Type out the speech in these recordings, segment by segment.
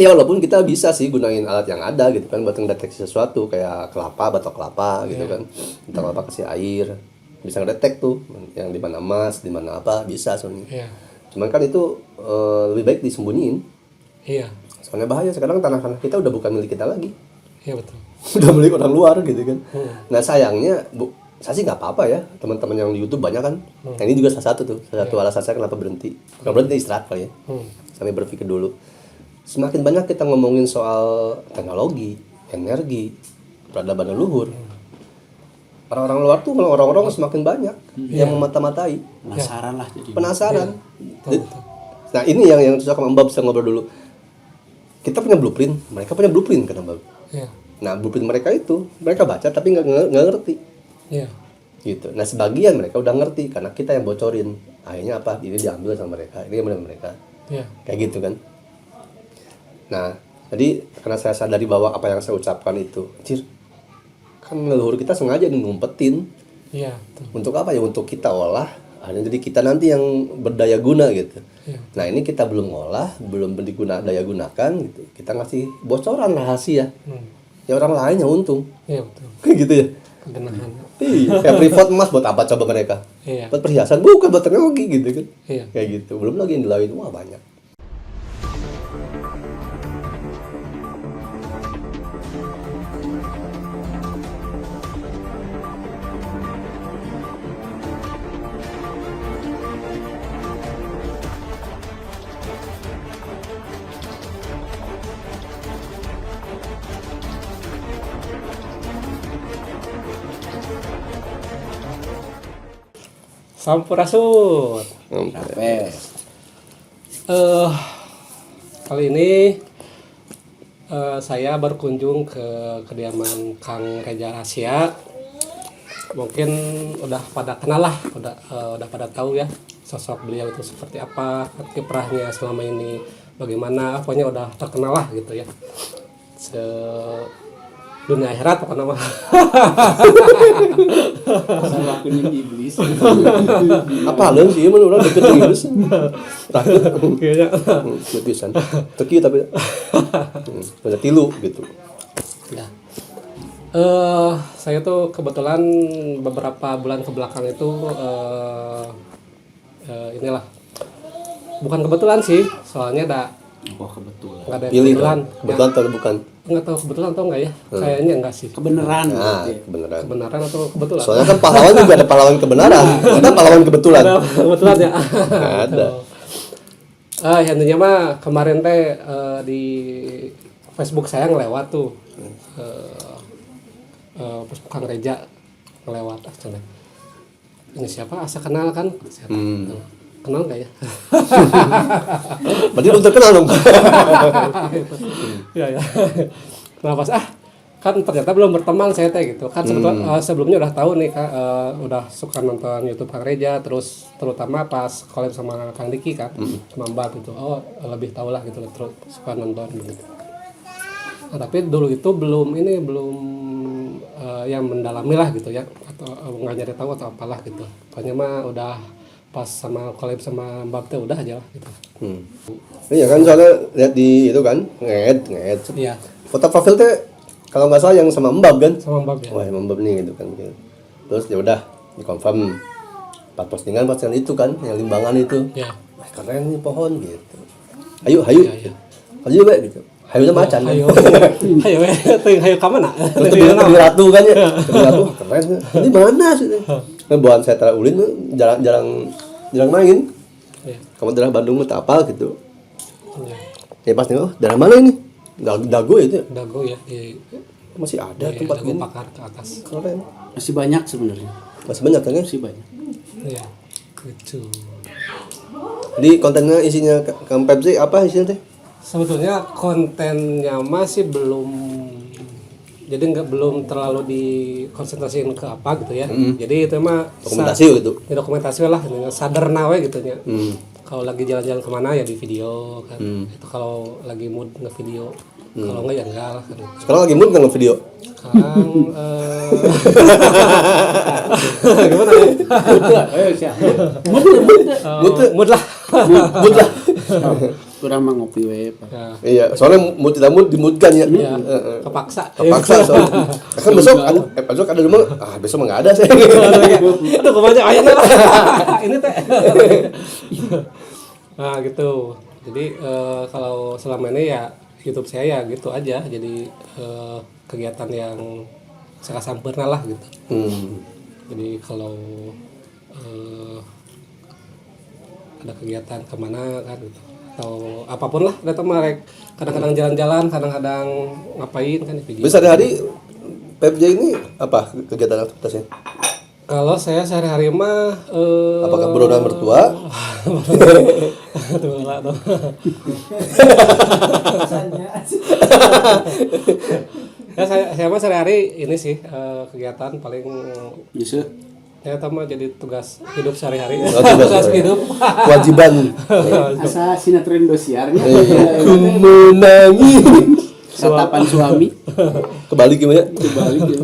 Ya walaupun kita bisa sih gunain alat yang ada gitu kan buat ngedeteksi sesuatu kayak kelapa, batok kelapa gitu kan. Batok kelapa kasih air, bisa ngedetek tuh yang di mana emas, di mana apa bisa soalnya. Cuman kan itu lebih baik disembunyiin. Iya. Soalnya bahaya sekarang tanah-tanah kita udah bukan milik kita lagi. Iya betul. Udah milik orang luar gitu kan. Nah sayangnya saya sih nggak apa-apa ya teman-teman yang di YouTube banyak kan. Nah, ini juga salah satu alasan saya kenapa berhenti. Bukan berhenti, istirahat kali ya. Sampai berpikir dulu. Semakin banyak kita ngomongin soal teknologi, energi, peradaban leluhur, orang-orang luar tuh orang-orang semakin banyak yang memata-matai. Penasaran lah jadi. Penasaran. Nah ini yang susah sama Mbak bisa ngobrol dulu. Kita punya blueprint, mereka punya blueprint kan Mbak. Nah blueprint mereka itu mereka baca tapi nggak ngerti. Gitu. Nah sebagian mereka udah ngerti karena kita yang bocorin. Akhirnya apa? Ini diambil sama mereka, ini yang mereka. Kayak gitu kan. Nah, jadi karena saya sadari bahwa apa yang saya ucapkan itu, kan leluhur kita sengaja ngumpetin. Iya. Untuk apa ya? Untuk kita olah. Jadi kita nanti yang berdaya guna gitu. Nah ini kita belum olah, belum daya gunakan gitu. Kita ngasih bocoran rahasia. Ya orang lain yang untung. Iya betul. Kayak gitu ya. Kegenahan. Iya. Kayak privat emas buat apa coba mereka? Buat perhiasan, bukan buat teknologi gitu kan. Kayak gitu. Belum lagi yang dilakuin, wah banyak. Sampurasun. Kali ini saya berkunjung ke kediaman Kang Reza Asia. Mungkin udah pada kenal lah, udah pada tahu ya sosok beliau itu seperti apa, kiprahnya selama ini bagaimana, pokoknya udah terkenal lah gitu ya. Dunia akhirat apa nama? Sama kuning iblis. Apa lu sih mun urang deket iblis. Takut Kayaknya pisan. Teki tapi banyak tilu gitu. ya. Saya tuh kebetulan beberapa bulan ke belakang itu inilah. Bukan kebetulan sih, soalnya Kebetulan. nggak ada Pilih kebetulan. kebetulan atau bukan? Nggak tahu kebetulan atau enggak ya? Kayaknya enggak sih. Kebenaran. Nah, berarti. kebenaran. Kebenaran atau kebetulan? Soalnya kan pahlawan juga ada pahlawan kebenaran, ada pahlawan kebetulan. Ada kebetulan ya. Ada. Intinya mah kemarin teh di Facebook saya ngelewat tuh. Facebook Kang Reza ngelewat akhirnya. Ini siapa? Asa kenal kan? Siapa? Kenal nggak ya? Berarti belum terkenal dong. Ya. Kenapa sih? Kan ternyata belum berteman saya teh gitu. Kan sebelumnya udah tahu nih udah suka nonton YouTube Kang Reza, terus terutama pas collab sama Kang Diki kan, sama Mbak gitu. Oh, lebih tahu lah gitu, terus suka nonton gitu. Nah, tapi dulu itu belum yang mendalami lah gitu ya, atau nggak nyari tahu atau apalah gitu. Pokoknya mah udah pas sama collab sama Mbak teh udah aja lah gitu. Iya kan soalnya lihat di itu kan nged. Iya. Foto profil teh kalau nggak salah yang sama Mbak kan? Sama Mbak ya. Wah, Mbak nih gitu kan. Terus ya udah dikonfirm. Pas postingan itu kan yang limbangan itu. Iya. Wah, keren nih pohon gitu. Ayo. Iya. Ayo we gitu. Hayu macan. Hayu ka mana? Di Ratu kan ya. Di Ratu keren. Ini mana sih? Buat saya Tara Ulin jarang main. Iya. Kamu daerah Bandung tak apa gitu. Iya. Ya pas nih, daerah mana ini? Dago itu. Dago ya. Iya. Masih ada tempat Dago gini. Pakar ke atas. Keren. Masih banyak sebenarnya. Masih banyak kan? Masih banyak. Iya. Gitu. Di kontennya isinya Kang Pepsi apa isinya teh? Sebetulnya kontennya masih jadi belum terlalu dikonsentrasikan ke apa gitu ya. Jadi itu mah Dokumentasi gitu. Ya dokumentasi lah, sadar nawe gitu ya. Kalau lagi jalan-jalan kemana ya di video kan. Itu kalau lagi mood nge-video. Kalau enggak ya enggak lah kan. Sekarang lagi mood nggak nge-video? Sekarang gimana ya? Ayo siap. Mood lah. Mood lah. Kurang mah ngopi we, Pak. Ya. Iya, soalnya mood tidak mood dimudkan ya. Iya. Kepaksa. Kepaksa soalnya. Kan besok ada rumah, besok mah nggak ada saya. Aduh, kemana ayahnya lah. Ini teh. Nah, gitu. Jadi kalau selama ini ya YouTube saya ya gitu aja. Jadi kegiatan yang sangat sempurna lah gitu. Jadi kalau ada kegiatan kemana kan gitu atau apapun lah datang mereka kadang-kadang jalan-jalan kadang-kadang ngapain kan video. Bisa sehari PFJ ini apa kegiatan aktivitasnya? Kalau saya sehari-hari mah Apakah beronda mertua? Tuh lah tuh. Ya, saya mah sehari-hari ini sih kegiatan paling Bisa. ya mah jadi tugas hidup sehari-hari. Tugas hidup. Kewajiban. Asa sinetron dosiarnya. Ku menangis. Satapan suami. Kebalik gimana? Kebalik ya.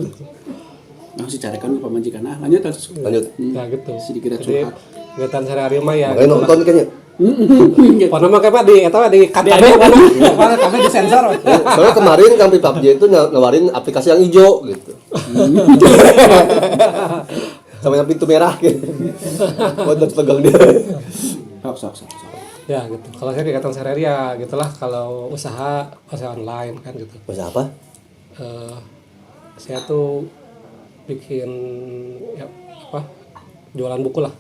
Nah, si carikan pamajikan. Lanjut terus. Lanjut. Ya gitu. Sedikit Jadi curhat. kegiatan sehari-hari mah ya. Makanya nonton kayaknya. Pokoknya mah kayak di eta di cut aja kan. Kabeh di sensor. Soalnya kemarin Kampi PUBG itu nawarin aplikasi yang hijau gitu. Sama yang pintu merah gitu. Buat tegang dia. Sok. Ya gitu. Kalau saya kegiatan sehari-hari ya gitulah kalau usaha online kan gitu. Masa apa? Saya tuh bikin ya apa? Jualan buku lah.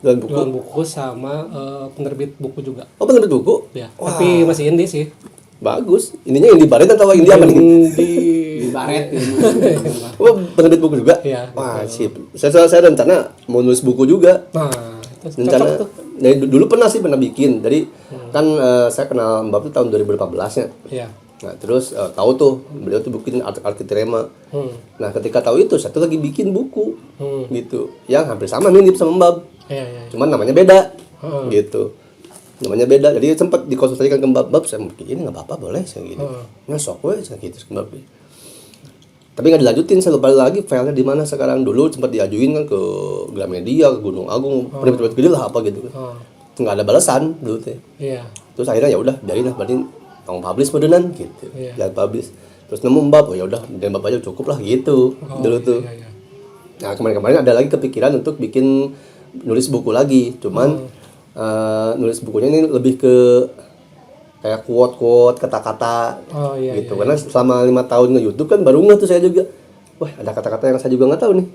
Jualan buku sama penerbit buku juga. Oh, penerbit buku? Ya, tapi masih indie sih. Bagus. Ininya indie baret atau indie apa nih? Indie baret. Oh, penerbit buku juga? Iya. Wah, sip. Saya rencana mau nulis buku juga. Nah, itu Rencana cocok tuh. dari dulu pernah bikin. Jadi kan saya kenal Mbak itu tahun 2014 ya. Iya. Nah, terus tahu tuh beliau tuh bikin Arkitrema. Nah, ketika tahu itu saya tuh lagi bikin buku. Gitu. Yang hampir sama mirip sama Mbak. Iya. Cuman namanya beda. Gitu. Namanya beda. Jadi sempat dikonsultasikan ke Mbak, saya mungkin ini enggak apa-apa boleh saya gini. Ngesok we saya gitu ke Mbak. Tapi nggak dilanjutin, saya lupa lagi filenya di mana sekarang. Dulu sempat diajuin kan ke Gramedia, ke Gunung Agung, penerbit gede lah apa gitu. Nggak ada balasan dulu teh. Iya. Terus akhirnya ya udah, biarin lah, berarti tanggung publish modelan gitu. Jangan publish. Terus nemu Mbak, oh ya udah, dan Mbak aja cukup lah gitu. Dulu tuh. Iya. Nah, kemarin-kemarin ada lagi kepikiran untuk bikin nulis buku lagi. Cuman nulis bukunya ini lebih ke kayak quote-quote, kata-kata gitu. Karena selama 5 tahun nge-YouTube kan baru nggak tuh saya juga. Wah, ada kata-kata yang saya juga nggak tahu nih.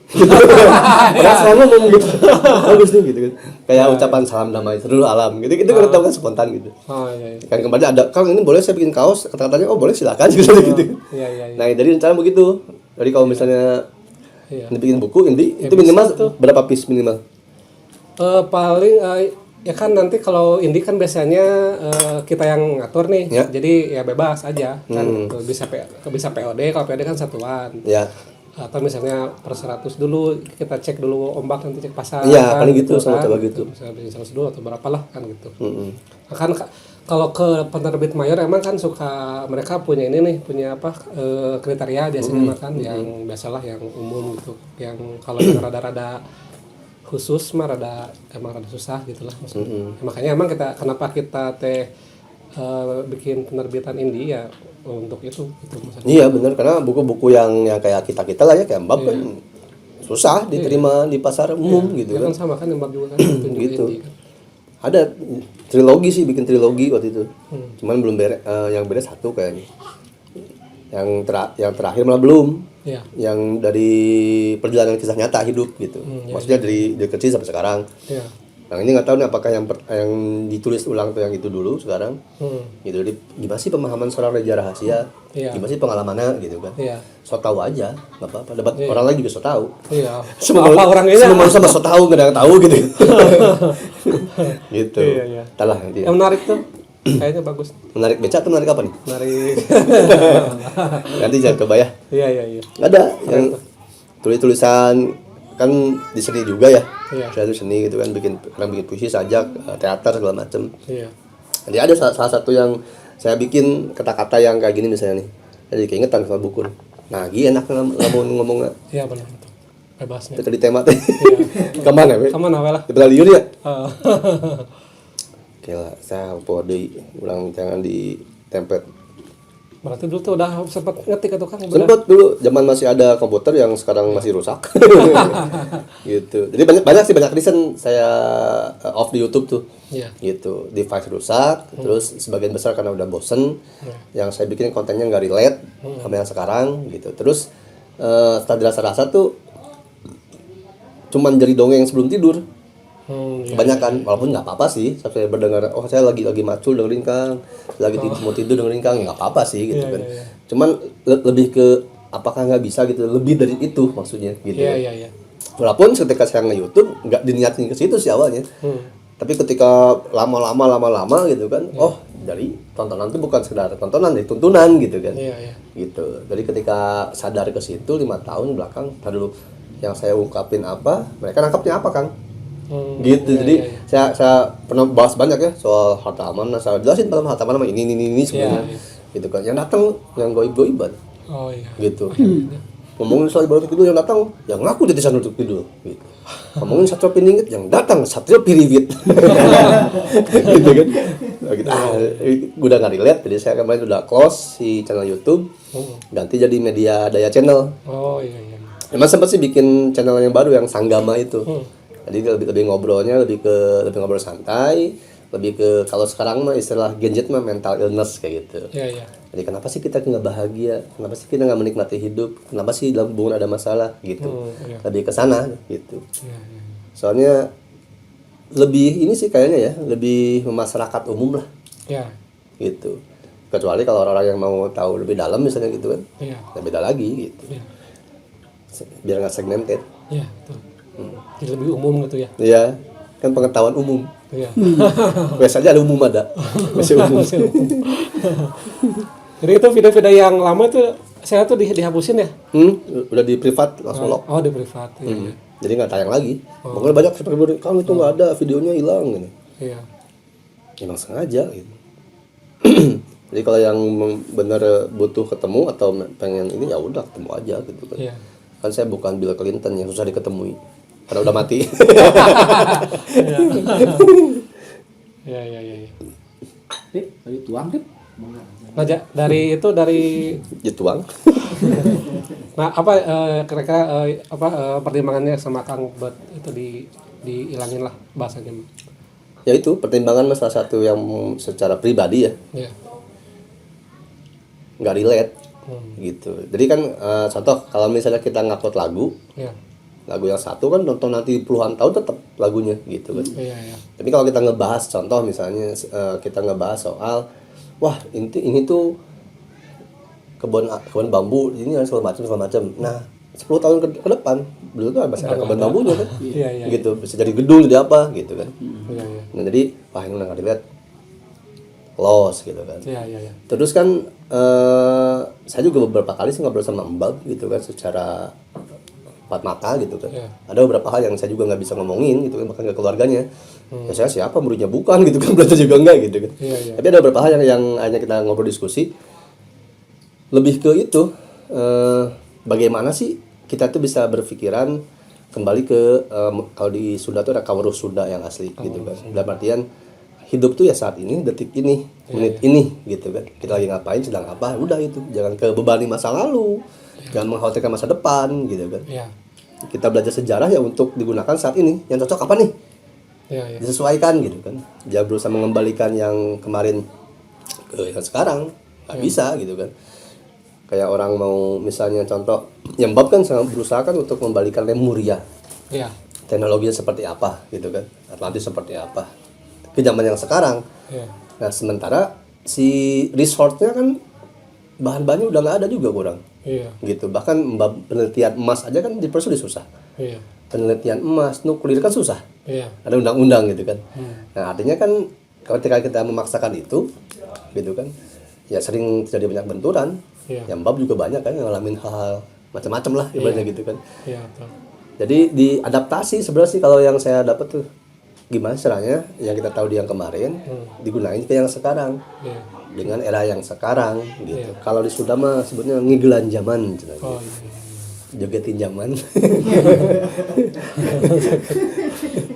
Padahal saya ngomong gitu. Bagus nih gitu kan. Kayak ucapan salam damai seluruh alam gitu. Itu kan tahu kan spontan gitu. Iya. Kan kemarin ada, "Kang, ini boleh saya bikin kaos?" Kata-katanya, "Oh, boleh silakan." gitu. Iya. Nah, jadi rencana begitu. Jadi kalau misalnya bikin buku itu minimal berapa piece minimal? Paling ya kan nanti kalau indie kan biasanya kita yang ngatur nih, jadi ya bebas aja kan bisa POD, kalau POD kan satuan. Ya. Atau misalnya per 100 dulu kita cek dulu ombak, nanti cek pasar. Iya, kan, paling gitu sama kan, coba gitu. Misalnya dari 100 dulu atau berapa lah kan gitu. Kan kalau ke penerbit mayor emang kan suka mereka punya ini nih, punya apa kriteria biasanya kan yang biasalah yang umum gitu, yang kalau yang rada-rada khusus mah emang rada susah gitulah maksudnya. Makanya emang kenapa kita bikin penerbitan indie ya untuk itu maksudnya. Iya benar, karena buku-buku yang kayak kita lah ya, kayak Mbak kan susah diterima di pasar umum gitu kan. Kan Sama kan Mbak juga kan gitu. indie kan. Ada trilogi sih, bikin trilogi waktu itu. Cuman belum beres, yang beres satu kayaknya. Yang terakhir malah belum. Iya. Yang dari perjalanan kisah nyata hidup gitu. Maksudnya dari kecil sampai sekarang. Iya. Nah, ini nggak tahu nih apakah yang ditulis ulang tuh yang itu dulu sekarang. Gitu. Jadi gimana sih pemahaman seorang Reja Rahasia? Gimana sih pengalamannya gitu kan? Iya. So tahu aja, nggak apa-apa. Dapat orang lain juga so tahu. Iya. Semua manusia so tahu, nggak ada yang tahu gitu. Gitu. Iya. Talah nanti. Yang menarik tuh kayaknya bagus. Menarik beca atau menarik apa nih? Menarik. Nanti jangan coba ya. Iya. Ada yang tulisan kan di seni juga ya. Iya. Saya tuh seni gitu kan, bikin puisi, sajak, teater segala macem. Iya. Jadi ada salah satu yang saya bikin kata-kata yang kayak gini misalnya nih. Jadi keingetan sama buku. Nah, enak ngomongnya. Iya benar itu. Bebasnya. Itu di tema teh. Kemana we? Kemana we lah? Di Bali ya? Kela saya po deui ulang jangan ditempel. Berarti dulu tuh udah sempat ngetik atau Kang? Sempet dulu zaman masih ada komputer yang sekarang masih rusak. Gitu. Jadi banyak reason saya off di YouTube tuh. Iya. Gitu. Device rusak, terus sebagian besar karena udah bosen. Yang saya bikin kontennya nggak relate sama yang sekarang gitu. Terus setelah dirasa-rasa tuh cuman jadi dongeng sebelum tidur. Kebanyakan, walaupun nggak apa-apa sih. Saya berdengar, oh saya lagi macul dengerin Kang, lagi mau tidur dengerin Kang, nggak apa-apa sih gitu kan. Cuman lebih ke apakah nggak bisa gitu, lebih dari itu maksudnya gitu. Iya. Walaupun ketika saya nge-YouTube nggak diniatin ke situ sih awalnya. Tapi ketika lama gitu kan, oh dari tontonan itu bukan sekedar tontonan, dari tuntunan gitu kan. Iya. Gitu. Jadi ketika sadar ke situ 5 tahun belakang, dulu yang saya ungkapin apa, mereka nangkapnya apa Kang? Gitu. Jadi saya pernah bahas banyak ya soal harta amanah, saya jelasin dalam harta amanah ini sebenarnya. Gitu kan. Yang datang yang goib-goiban. Oh iya. Gitu. Ngomongin soal ibadah tidur yang datang, yang ngaku jadi sanul untuk tidur gitu. Ngomongin satria piningit yang datang satria piriwit. Gitu kan. Gitu. Udah nggak relate, jadi saya kemarin udah close si channel YouTube, ganti jadi media daya channel. Oh iya. Emang sempat sih bikin channel yang baru yang Sanggama itu. Jadi lebih ngobrolnya lebih ngobrol santai, lebih ke kalau sekarang mah istilah gadget mah mental illness kayak gitu. Iya. Jadi kenapa sih kita nggak bahagia? Kenapa sih kita nggak menikmati hidup? Kenapa sih dalam hubungan ada masalah gitu? Lebih ke sana gitu. Iya. Soalnya lebih ini sih kayaknya ya, lebih masyarakat umum lah. Iya. Gitu. Kecuali kalau orang-orang yang mau tahu lebih dalam misalnya gitu kan. Iya. Ya beda lagi gitu. Iya. Biar nggak segmented. Iya, betul. Jadi lebih umum gitu ya. Iya, kan pengetahuan umum. Iya. Biasanya ada umum ada. Masih umum. Jadi itu video-video yang lama tuh saya tuh dihapusin ya? Udah di privat langsung lock. Oh, di privat. Iya. Jadi nggak tayang lagi. Makanya banyak seperti kamu itu nggak ada videonya hilang gitu. Iya. Emang sengaja gitu. Jadi kalau yang benar butuh ketemu atau pengen ini ya udah ketemu aja gitu kan. Iya. Kan saya bukan Bill Clinton yang susah diketemui karena udah mati. Iya. Tadi tuang deh. Nah, dari Jituang. nah apa kira-kira pertimbangannya sama Kang buat itu dihilangin lah bahasanya. Ya itu pertimbangan salah satu yang secara pribadi ya. Iya. Nggak relate. Gitu. Jadi kan contoh kalau misalnya kita ngupload lagu. Iya. Lagu yang satu kan nonton nanti puluhan tahun tetap lagunya gitu kan. Iya. Tapi kalau kita ngebahas contoh misalnya kita ngebahas soal wah ini tuh kebun bambu ini segala macam. Nah 10 tahun ke depan dulu tuh masih ada kebun bambunya kan. Iya. Gitu bisa jadi gedung jadi apa gitu kan. Iya. Nah jadi wah ini udah nggak dilihat loss gitu kan. Iya. Terus kan saya juga beberapa kali sih ngobrol sama Mbak gitu kan secara empat mata gitu kan. Ada beberapa hal yang saya juga nggak bisa ngomongin gitu kan bahkan ke keluarganya. Ya saya siapa muridnya bukan gitu kan belajar juga enggak gitu kan. Tapi ada beberapa hal yang hanya kita ngobrol diskusi lebih ke itu bagaimana sih kita tuh bisa berpikiran kembali ke kalau di Sunda tuh ada kawruh Sunda yang asli gitu kan. Dalam artian hidup tuh ya saat ini, detik ini, menit ini gitu kan. Kita lagi ngapain, sedang apa, udah itu. Jangan kebebani masa lalu, jangan mengkhawatirkan masa depan gitu kan. Kita belajar sejarah ya untuk digunakan saat ini. Yang cocok apa nih? Disesuaikan gitu kan. Jangan berusaha mengembalikan yang kemarin ke yang sekarang, nggak bisa gitu kan. Kayak orang mau misalnya contoh, yang Bob kan sangat berusaha kan untuk membalikan Lemuria. Teknologinya seperti apa gitu kan. Atlantis seperti apa. Ke zaman yang sekarang. Nah sementara si resortnya kan bahan-bahannya udah nggak ada juga kurang. Gitu. Bahkan penelitian emas aja kan dipersulit susah. Penelitian emas nuklir kan susah. Ada undang-undang gitu kan. Nah artinya kan ketika kita memaksakan itu gitu kan ya sering terjadi banyak benturan. Yang Mbak juga banyak kan ngalamin hal-hal macam-macam lah ibaratnya gitu kan. Jadi diadaptasi sebenarnya sih kalau yang saya dapat tuh gimana caranya yang kita tahu di yang kemarin digunain ke yang sekarang dengan era yang sekarang gitu. Kalau di Sunda mah sebutnya ngigelan zaman jogetin zaman.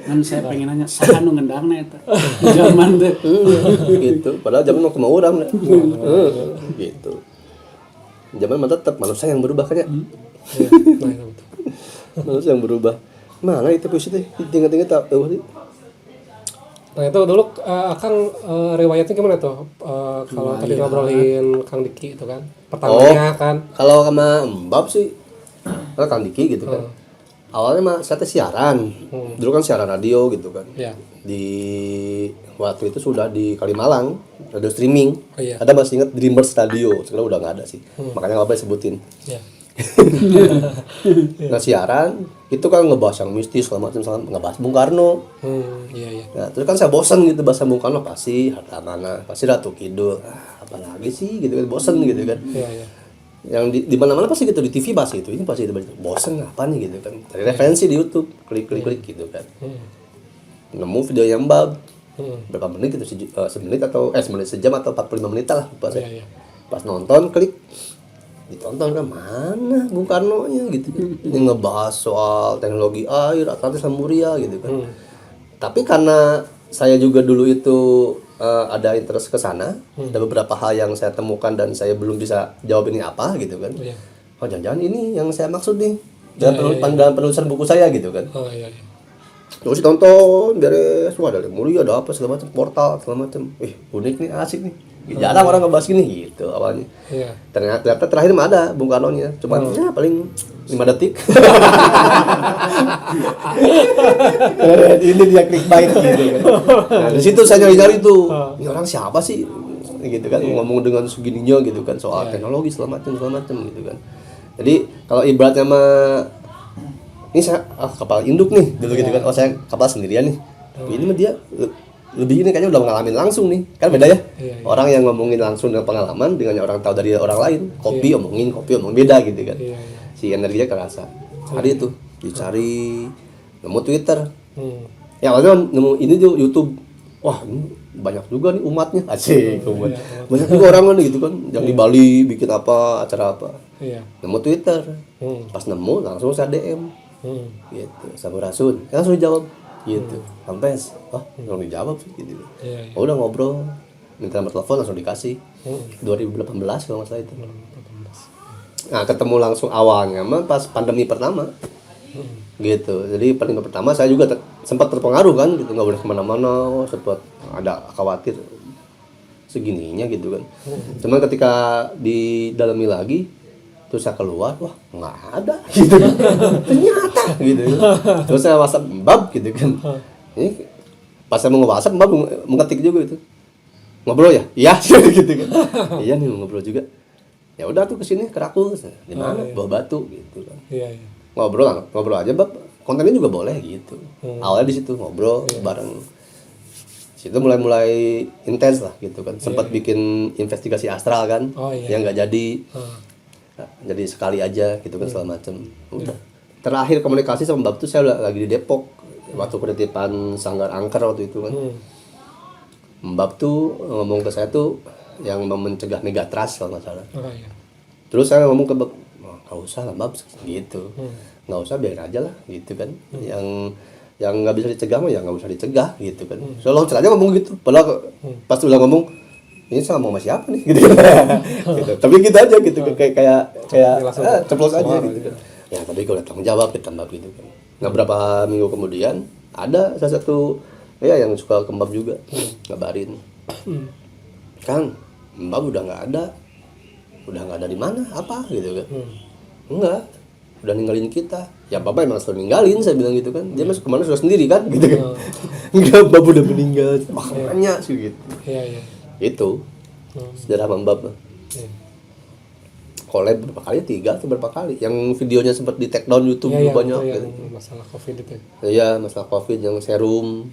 Kan saya pengen nanya, saha nu ngendangna eta? Zaman teh. Gitu. Padahal zaman mau orang gitu. Zaman mah tetap manusia yang berubah kan ya. Iya, nah itu betul. Manusia yang berubah. Mana itu puisi teh? Tinggal-tinggal tak tahu sih. Nah itu dulu Kang riwayatnya gimana tuh? Kalau tadi ngobrolin Kang Diki itu kan pertamanya kan. Kalau sama Mbak sih, kalau Kang Diki gitu kan. Awalnya mah saya teh siaran. Dulu kan siaran radio gitu kan. Iya. Di waktu itu sudah di Kalimalang, radio streaming. Oh, iya. Ada masih ingat Dreamers Radio, sekarang udah nggak ada sih. Makanya nggak boleh sebutin. Iya. Nah siaran itu kan ngebahas yang mistis segala macam, ngebahas Bung Karno. Iya iya. Nah terus kan saya bosan gitu bahasa Bung Karno, pasti harta mana, pasti Ratu Kidul, apa lagi sih gitu kan, bosan gitu kan. Iya iya. Yang di mana-mana pasti gitu, di TV bahas itu, ini pasti itu bosan apa nih gitu kan. Cari referensi di YouTube, klik gitu kan. Nemu video yang bab berapa menit gitu, semenit atau sejam atau 45 menit lah lupa saya. Iya. Pas nonton klik, ditonton kan mana Bung Karno nya gitu kan. Ini ngebahas soal teknologi air, Atlantis Lemuria gitu kan. Tapi karena saya juga dulu itu ada interest ke sana, ada beberapa hal yang saya temukan dan saya belum bisa jawab ini apa gitu kan. Iya. Oh jangan-jangan ini yang saya maksud nih dalam penulisan buku saya gitu kan. Oh iya iya. Terus tonton beres, wah ada Lemuria, ada apa segala macam, portal segala macam. Unik nih, asik nih. Jarang orang ngebahas gini gitu awalnya. Iya. Ternyata terakhir mah ada Bung Karno-nya, cuman ya paling 5 detik. Ini dia clickbait gitu kan. Nah, di situ saya nyari-nyari tuh. Ini orang siapa sih? Gitu kan, ngomong dengan segininya gitu kan soal teknologi segala macam gitu kan. Jadi kalau ibaratnya mah ini saya kapal induk nih dulu gitu kan. Oh saya kapal sendirian nih. Ini mah dia lebih ini kayaknya udah ngalamin langsung nih. Kan beda ya. Orang yang ngomongin langsung dengan pengalaman dengan orang tahu dari orang lain. Kopi omongin beda gitu kan. Si energinya kerasa. Cari tuh, dicari nemu Twitter. Ya awalnya nemu ini tuh YouTube. Wah, ini banyak juga nih umatnya. Asik umat. Banyak juga orang kan gitu kan yang di Bali bikin apa, acara apa. Nemu Twitter. Pas nemu langsung saya DM. Gitu, Sampurasun. Langsung dijawab gitu. Sampai langsung dijawab sih gitu. Udah ngobrol, minta nomor telepon langsung dikasih. 2018 kalau nggak salah itu. Nah, ketemu langsung awalnya mah pas pandemi pertama. Gitu. Jadi pandemi pertama saya juga sempat terpengaruh kan gitu, nggak boleh kemana-mana, sempat ada khawatir segininya gitu kan. Cuman ketika didalami lagi terus saya keluar, wah nggak ada gitu kan. Ternyata gitu. Terus saya WhatsApp Mbak gitu kan. Ini pas saya mau nge-WhatsApp Mbak mengetik juga itu. Ngobrol ya? Iya gitu kan. Iya nih ngobrol juga. Ya udah tuh kesini ke Rakus. Di mana? Bawah Batu gitu kan. Iya. Ngobrol aja Mbak. Kontennya juga boleh gitu. Awalnya di situ ngobrol bareng. Situ mulai intens lah gitu kan. Sempat bikin investigasi astral kan. Yang nggak jadi. Jadi sekali aja gitu kan segala macam. Udah. Terakhir komunikasi sama Mbak tuh saya lagi di Depok waktu penitipan Sanggar Angker waktu itu kan. Mbak tuh ngomong ke saya tuh yang mau mencegah megatrust kalau nggak salah. Terus saya ngomong ke Mbak, nggak usah lah Mbak gitu, nggak usah biarin aja lah gitu kan. Yang nggak bisa dicegah mah ya nggak usah dicegah gitu kan. Soalnya aja ngomong gitu. Padahal pas udah ngomong ini sama ngomong sama siapa nih gitu. Gitu. Tapi gitu aja gitu kayak ceplos aja gitu kan. Ya tapi kalau tanggung jawab kita Mbak gitu kan. Nah berapa minggu kemudian ada salah satu yang suka kembab juga ngabarin, Kang Mbak udah nggak ada di mana apa gitu kan. Enggak, udah ninggalin kita. Ya Bapak emang sudah ninggalin, saya bilang gitu kan. Dia masuk kemana sudah sendiri kan gitu kan. Enggak, Bapak udah meninggal. Makanya sih gitu. Itu sejarah Mbak. Collab berapa kali, 3 atau berapa kali yang videonya sempat di take down YouTube banyak gitu. Masalah Covid itu. Iya, masalah Covid yang serum.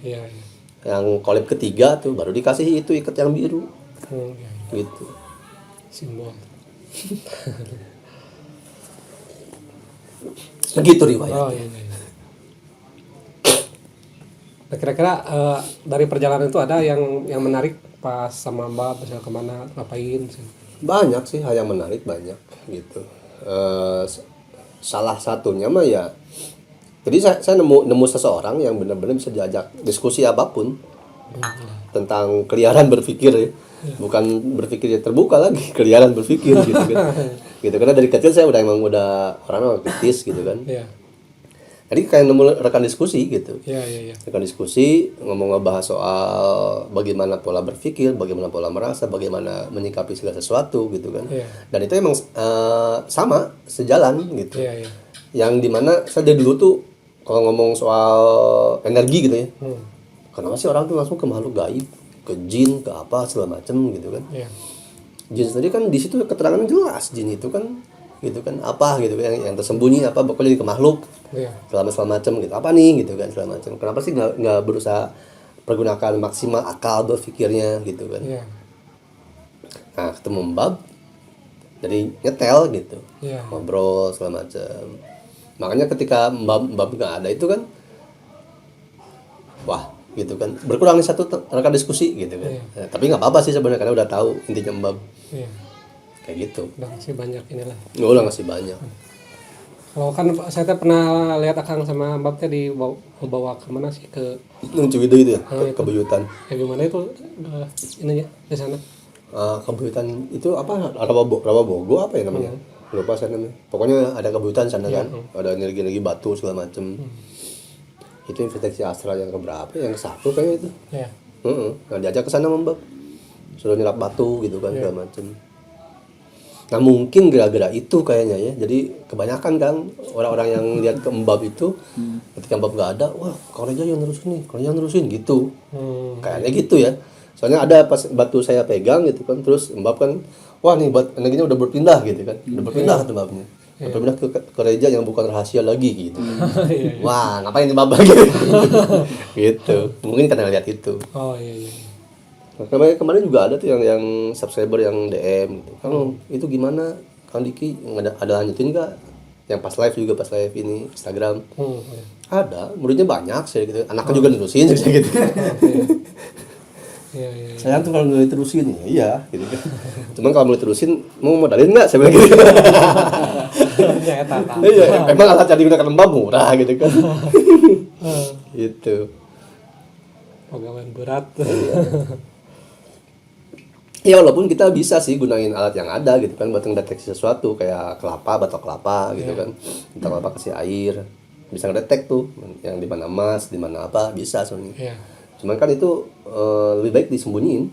Yang collab ketiga tuh baru dikasih itu ikat yang biru. Gitu. Simbol. Begitu riwayat. Nah, kira-kira dari perjalanan itu ada yang menarik pas sama Mbak, misalnya kemana, ngapain? Banyak sih hal yang menarik, banyak gitu. Salah satunya mah ya Jadi saya nemu seseorang yang benar-benar bisa diajak diskusi apapun tentang keliaran berpikir ya. Bukan berpikir terbuka lagi, keliaran berpikir gitu kan. Gitu karena dari kecil saya udah orangnya kritis gitu kan. Iya. Jadi kayak nemu rekan diskusi gitu. Iya. Rekan diskusi ngebahas soal bagaimana pola berpikir, bagaimana pola merasa, bagaimana menyikapi segala sesuatu gitu kan. Iya. Dan itu emang sama sejalan gitu. Iya. Yang dimana saya dari dulu tuh kalau ngomong soal energi gitu ya, kenapa sih orang tuh langsung ke makhluk gaib, ke jin, ke apa segala macem gitu kan? Iya. Jin sendiri kan di situ keterangan jelas, jin itu kan gitu kan apa gitu kan yang tersembunyi apa pokoknya ke makhluk segala macam gitu apa nih gitu kan segala macam. Kenapa sih nggak berusaha pergunakan maksimal akal berpikirnya gitu kan? Iya. Nah ketemu Mbab jadi nyetel gitu, Iya. ngobrol segala macam. Makanya ketika Mbab nggak ada itu kan, wah gitu kan berkurang nih satu rekan diskusi gitu kan. Iya. Tapi nggak apa-apa sih sebenarnya karena udah tahu intinya Mbab Iya. kayak gitu. Udah ngasih banyak inilah. Udah ngasih banyak. Kalau kan saya teh pernah lihat Akang sama Mbak teh dibawa ke mana sih ke Yang Ciwidey itu ya, itu. Kebuyutan. kayak gimana itu ininya di sana? Kebuyutan itu apa? Rawabogo apa ya namanya? Lupa saya namanya. Pokoknya ada kebuyutan sana kan, ada energi-energi batu segala macem. Itu investasi astral yang keberapa? Yang satu kayaknya itu. Iya. Nah, diajak ke sana Mbak. Suruh nyerap batu gitu kan segala macem. Nah mungkin gara-gara itu kayaknya ya. Jadi kebanyakan kan orang-orang yang lihat ke Mbab itu ketika Mbab gak ada, wah Kang Reja yang nerusin nih, Kang Reja nerusin gitu. Kayaknya gitu ya. Soalnya ada pas batu saya pegang gitu kan, terus Mbab kan, wah nih energinya udah berpindah gitu kan, udah berpindah tuh Mbabnya. Berpindah ke Reja yang bukan rahasia lagi gitu. Wah ngapain nih Mbab gitu. Gitu. Mungkin karena lihat itu. Oh iya. Kemarin juga ada tuh yang subscriber yang DM gitu. Kang itu gimana? Kang Diki ada lanjutin nggak? Yang pas live ini Instagram. Iya. Ada, muridnya banyak sih gitu. Anaknya juga nerusin gitu. Iya. Sayang tuh kalau nggak diterusin ya, iya gitu kan. Cuman kalau mau diterusin mau modalin nggak? Saya bilang gitu. Ya tata. Iya, emang alat yang digunakan Mbak murah gitu kan. Gitu. Pegawai berat. Ya walaupun kita bisa sih gunain alat yang ada gitu kan buat ngedeteksi sesuatu kayak batok kelapa gitu kan. Batok kelapa kasih air, bisa ngedetek tuh yang di mana emas, di mana apa bisa soalnya. Iya. Cuman kan itu lebih baik disembunyiin.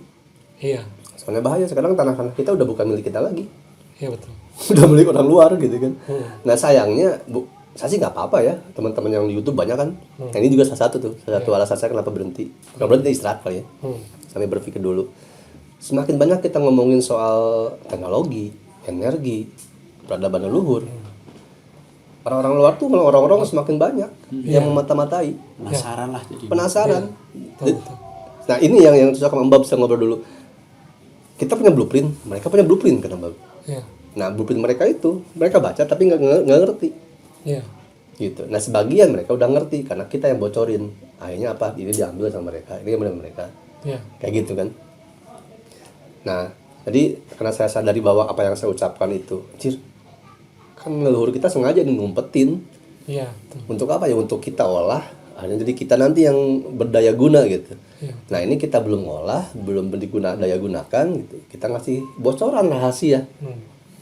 Iya. Soalnya bahaya sekarang tanah-tanah kita udah bukan milik kita lagi. Iya betul. Udah milik orang luar gitu kan. Nah sayangnya saya sih nggak apa-apa ya teman-teman yang di YouTube banyak kan. Nah, ini juga salah satu alasan saya kenapa berhenti. Bukan berhenti istirahat kali ya. Sampai berpikir dulu. Semakin banyak kita ngomongin soal teknologi, energi, peradaban leluhur. Orang-orang luar tuh orang-orang semakin banyak yang memata-matai. Penasaran lah jadi. Penasaran. Betul. Nah ini yang susah sama Mbak bisa ngobrol dulu. Kita punya blueprint, mereka punya blueprint kan Mbak. Iya. Nah blueprint mereka itu mereka baca tapi nggak ngerti. Iya. Gitu. Nah sebagian mereka udah ngerti karena kita yang bocorin. Akhirnya apa? Ini diambil sama mereka, ini yang mereka. Iya. Kayak gitu kan. Nah, jadi karena saya sadari bahwa apa yang saya ucapkan itu, kan leluhur kita sengaja ngumpetin. Iya. Betul. Untuk apa ya? Untuk kita olah. Jadi kita nanti yang berdaya guna gitu. Iya. Nah ini kita belum olah, belum daya gunakan gitu. Kita ngasih bocoran rahasia.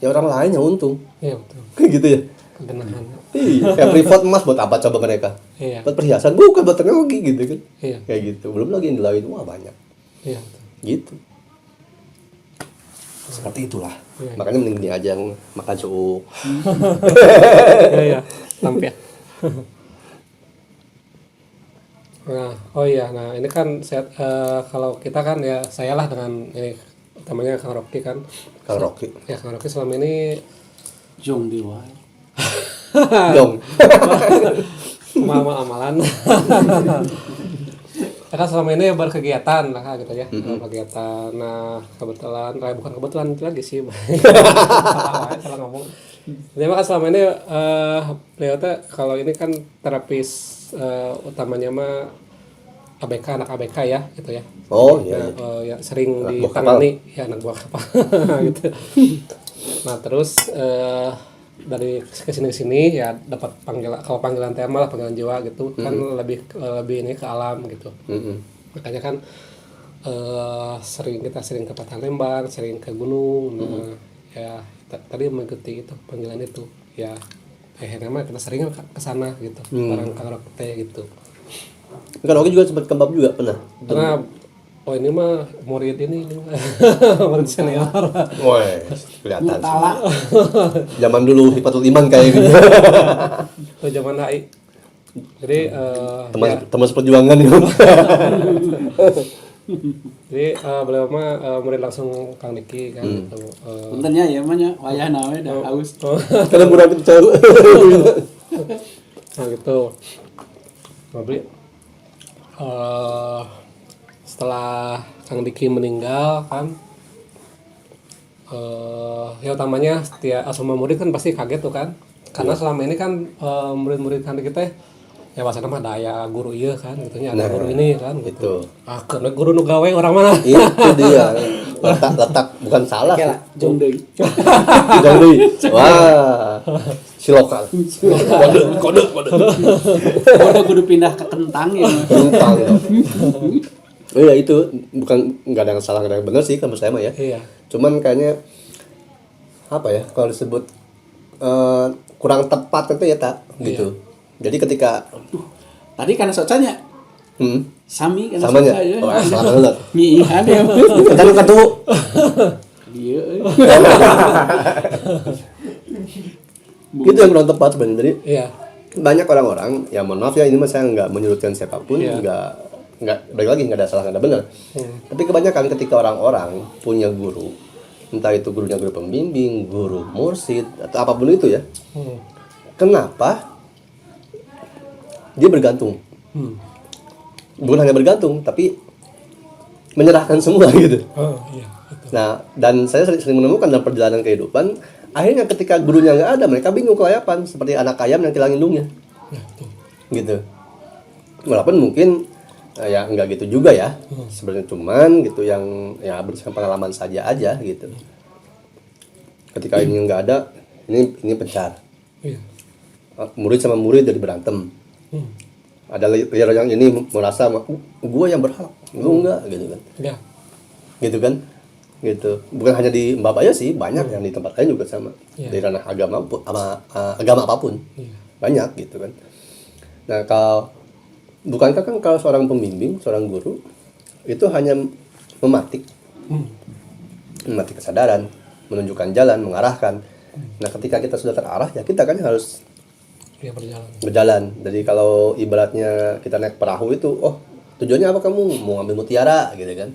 Ya orang lain yang untung. Iya betul. Kayak gitu ya. Kebenaran. Iya. Kayak privat emas buat apa coba mereka? Iya. Buat perhiasan, bukan buat teknologi gitu kan. Iya. Kayak gitu. Belum lagi yang lain, wah banyak. Iya. Betul. Gitu. Seperti itulah. Iya. Makanya mending dia aja yang makan suuk. Iya. Lampir. Nah, oh iya, nah ini kan saya, kalau kita kan ya saya lah dengan ini utamanya Kang Rocky kan. Kang Rocky. Ya Kang Rocky selama ini Jong di wae. Dong. amalan. Ya kan selama ini berkegiatan lah gitu ya, berkegiatan. Nah kebetulan, bukan kebetulan lagi sih, salah ngomong. Jadi kan selama ini beliau tuh kalau ini kan terapis utamanya mah ABK, anak ABK ya gitu ya. Oh iya. Ya sering Anak buah ditangani ya anak buah kapal gitu. Nah terus dari kesini sini ya dapat panggilan tema lah, panggilan jiwa gitu kan, lebih ini ke alam gitu. Makanya kan kita sering ke Palembang, sering ke gunung. Ya tadi mengikuti itu panggilan itu ya, akhirnya mah kita sering ke sana gitu, bareng karaoke gitu. Karaoke juga sempat kembab juga pernah. Karena ini mah murid murid senior. Woi, kelihatan. Mutala. Zaman dulu Hifatul Iman kayak gitu. Itu zaman HI. Jadi teman seperjuangan gitu. Jadi beliau mah murid langsung Kang Diki kan gitu. Puntennya ya mah nya wayah nawe dah haus. Karena kurang kencang. Nah gitu. Mabli setelah Kang Diki meninggal kan, ya utamanya semua murid kan pasti kaget tuh kan, karena selama ini kan murid-murid Kang Diki teh ya bahasa nama daya guru iya kan gitunya, ada guru ini kan gitu. Karena guru nu gawe orang mana? Itu dia. Letak bukan salah. Jong deui. Jong deui. Wah. Si lokal. Kode. Kode kudu pindah ke kentang ya. Kentang. Iya itu nggak ada yang salah, nggak ada yang benar sih kamu saya mah ya. Iya. Cuman kayaknya apa ya kalau disebut kurang tepat itu ya tak gitu. Jadi ketika tadi karena socanya sami kan samanya. ya. Oh, salah banget. Miihan ya. Kita lu ketemu. Dia. Itu yang kurang tepat sebenarnya. Jadi Iya. banyak orang-orang, ya mohon maaf ya ini mah saya nggak menyudutkan siapapun, nggak balik lagi nggak ada salah nggak ada benar. Tapi kebanyakan ketika orang-orang punya guru, entah itu gurunya guru pembimbing, guru mursyid atau apapun itu ya, kenapa dia bergantung? Bukan hanya bergantung, tapi menyerahkan semua gitu. Iya. Nah, dan saya sering menemukan dalam perjalanan kehidupan, akhirnya ketika gurunya nggak ada, mereka bingung kelayapan, seperti anak ayam yang hilang indungnya. Gitu. Walaupun mungkin ya nggak gitu juga ya, sebenarnya cuman gitu yang ya berdasarkan pengalaman saja aja gitu. Ketika ini nggak ada, ini pencar. Iya. Murid sama murid jadi berantem. Ada leader yang ini merasa gue yang berhak, lu enggak gitu kan. Iya. Gitu kan. Gitu. Bukan hanya di Mbak aja sih, banyak yang di tempat lain juga sama. Di ranah agama apapun. Banyak gitu kan. Nah, bukankah kan kalau seorang pembimbing, seorang guru itu hanya mematik kesadaran, menunjukkan jalan, mengarahkan. Nah, ketika kita sudah terarah ya kita kan harus berjalan. Jadi kalau ibaratnya kita naik perahu itu, tujuannya apa kamu? Mau ambil mutiara gitu kan.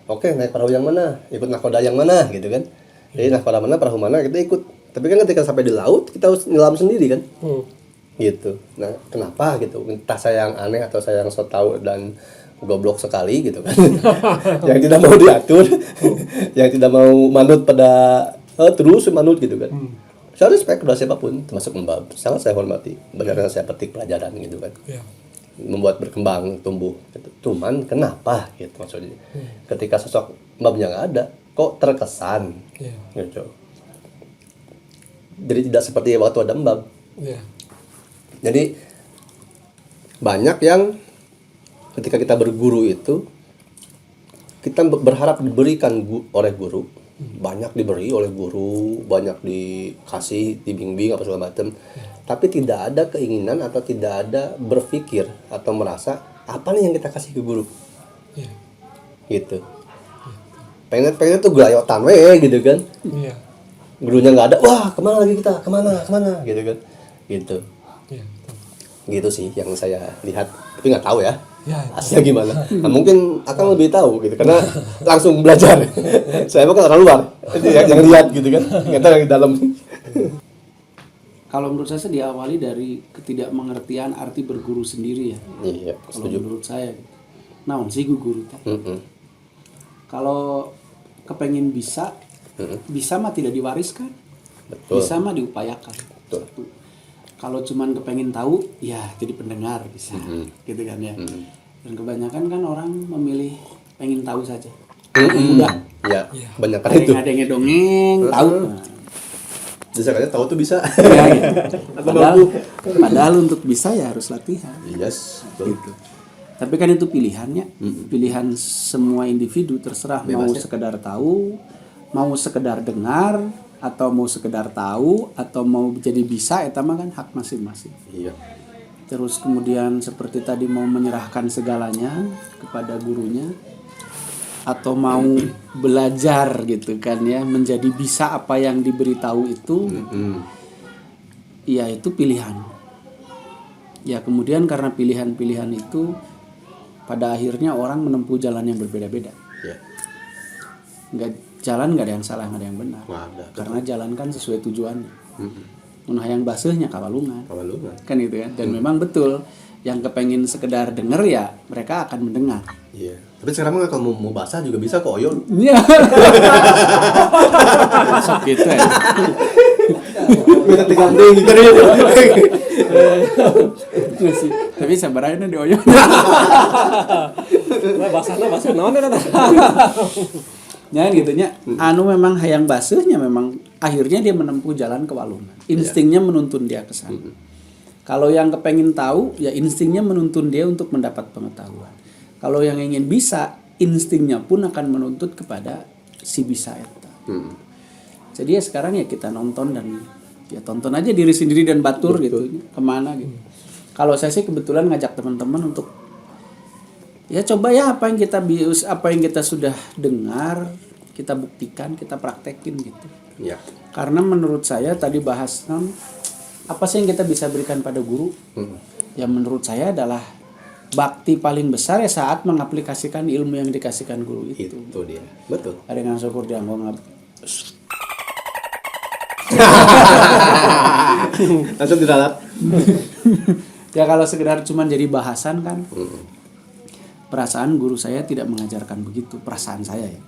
Oke, naik perahu yang mana? Ikut nahkoda yang mana gitu kan. Jadi nahkoda mana, perahu mana kita ikut. Tapi kan ketika sampai di laut kita harus nyelam sendiri kan. Gitu. Nah, kenapa gitu? Entah saya yang aneh atau saya yang so tahu dan goblok sekali gitu kan. Yang tidak mau diatur, yang tidak mau manut pada terus manut gitu kan. Saya respect kepada siapapun, termasuk Mbak. Sangat saya hormati. Banyak yang saya petik pelajaran gitu kan. Membuat berkembang, tumbuh gitu. Cuman kenapa gitu maksudnya. Ketika sosok Mbaknya nggak ada, kok terkesan gitu. Jadi tidak seperti waktu ada Mbak. Jadi banyak yang ketika kita berguru itu kita berharap diberikan oleh guru, banyak diberi oleh guru, banyak dikasih, dibimbing apa segala macam, tapi tidak ada keinginan atau tidak ada berpikir atau merasa apa nih yang kita kasih ke guru, gitu. Pengen tuh gelayotan gitu kan, gurunya nggak ada, wah kemana lagi kita, kemana gitu kan, gitu. Gitu sih yang saya lihat, tapi nggak tahu ya hasilnya gimana. Nah, mungkin akan lebih tahu gitu karena langsung belajar. Saya mah kan orang luar, yang lihat gitu kan, nggak yang di dalam. Kalau menurut saya diawali dari ketidakmengertian arti berguru sendiri ya. Iya, setuju. Kalau menurut saya, naon sih guru teh? Kalau kepengen bisa mah tidak diwariskan. Betul. Bisa mah diupayakan. Betul. Kalau cuman kepengen tahu, ya jadi pendengar bisa, gitu kan ya. Dan kebanyakan kan orang memilih pengen tahu saja. Mudah. Ya, banyak kan itu. Ada yang dongeng, tahu. Bisa katanya tahu tuh bisa. Ya, gitu. Padahal untuk bisa ya harus latihan. Yes, betul. Gitu. Tapi kan itu pilihannya, pilihan semua individu, terserah mau sekedar tahu, mau sekedar dengar, atau mau sekedar tahu, atau mau jadi bisa, itu mah kan hak masing-masing. Iya. Terus kemudian seperti tadi mau menyerahkan segalanya kepada gurunya, atau mau belajar gitu kan ya, menjadi bisa apa yang diberitahu itu, ya itu pilihan. Ya kemudian karena pilihan-pilihan itu, pada akhirnya orang menempuh jalan yang berbeda-beda. Ya. Jalan nggak ada yang salah, nggak ada yang benar. Ada. Karena jalan kan sesuai tujuannya. Nah yang basahnya kawalungan. Kan gitu kan. Dan memang betul yang kepengen sekedar denger ya mereka akan mendengar. Iya. Tapi sekarang mah kalau mau basah juga bisa kok, Oyon. Iya. Sok gitu ya. Minta digandeng gitu. Tapi sabarnya di Oyon. Basahna naon eta. Ya gitunya. Anu memang hayang basahnya memang akhirnya dia menempuh jalan kewalungan. Instingnya menuntun dia ke sana. Kalau yang kepengen tahu, ya instingnya menuntun dia untuk mendapat pengetahuan. Kalau yang ingin bisa, instingnya pun akan menuntut kepada si bisa eta. Jadi ya sekarang ya kita nonton dan ya tonton aja diri sendiri dan batur gitu, kemana gitu. Kalau saya sih kebetulan ngajak teman-teman untuk ya coba ya apa yang kita sudah dengar, kita buktikan, kita praktekin gitu. Iya. Karena menurut saya tadi bahas apa sih yang kita bisa berikan pada guru? Ya menurut saya adalah bakti paling besar ya saat mengaplikasikan ilmu yang dikasihkan guru itu. Itu dia. Betul. Ada yang syukur dia ngomong Langsung diralat. ya kalau sekedar cuma jadi bahasan kan. Perasaan guru saya tidak mengajarkan begitu, perasaan saya ya.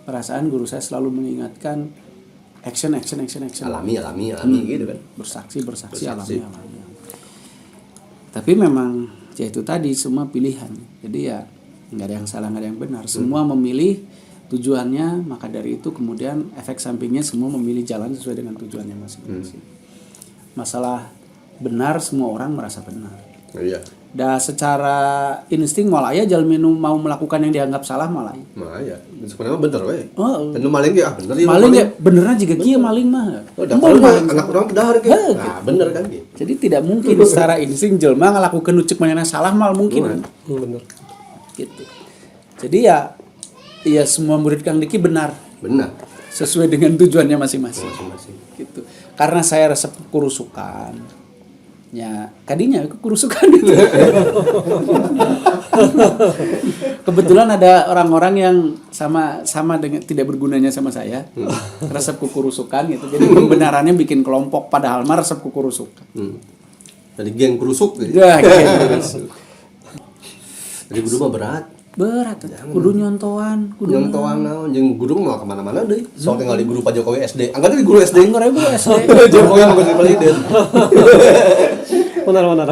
Perasaan guru saya selalu mengingatkan action. Alami gitu kan. Bersaksi alami. Tapi memang ya itu tadi semua pilihan. Jadi ya nggak ada yang salah, nggak ada yang benar. Semua memilih tujuannya, maka dari itu kemudian efek sampingnya semua memilih jalan sesuai dengan tujuannya masing-masing. Masalah benar semua orang merasa benar. Iya. Dan secara insting malah ya jalmi nu mau melakukan yang dianggap salah malah. Makanya sebenarnya bener we. Oh. Dan nu maling ge bener ya. Maling ya beneran juga kieu maling mah. Oh, da anak orang pedahar ge. Nah, bener kan gitu. Jadi tidak mungkin secara insting jelema ngalakukeun nu ceuk manehna salah mal mungkin. Bener. Gitu. Jadi ya semua murid Kang Diki benar. Benar. Sesuai dengan tujuannya masing-masing. Gitu. Karena saya resep kurusukan. Ya, kadinya aku kurusukan gitu. Kebetulan ada orang-orang yang sama dengan tidak bergunanya sama saya. Resep kurusukan gitu. Jadi pembenarannya bikin kelompok padahal mah resep kurusukan. Jadi geng kurusuk gitu. Ya, gitu. Jadi guru mah berat. Kudu nyontoan naon jeung guru mah kemana-mana deui. Sok tinggal di guru Pak Jokowi SD. Angkat di guru SD. Anggar guru SD. Jokowi mah geus presiden. Benar.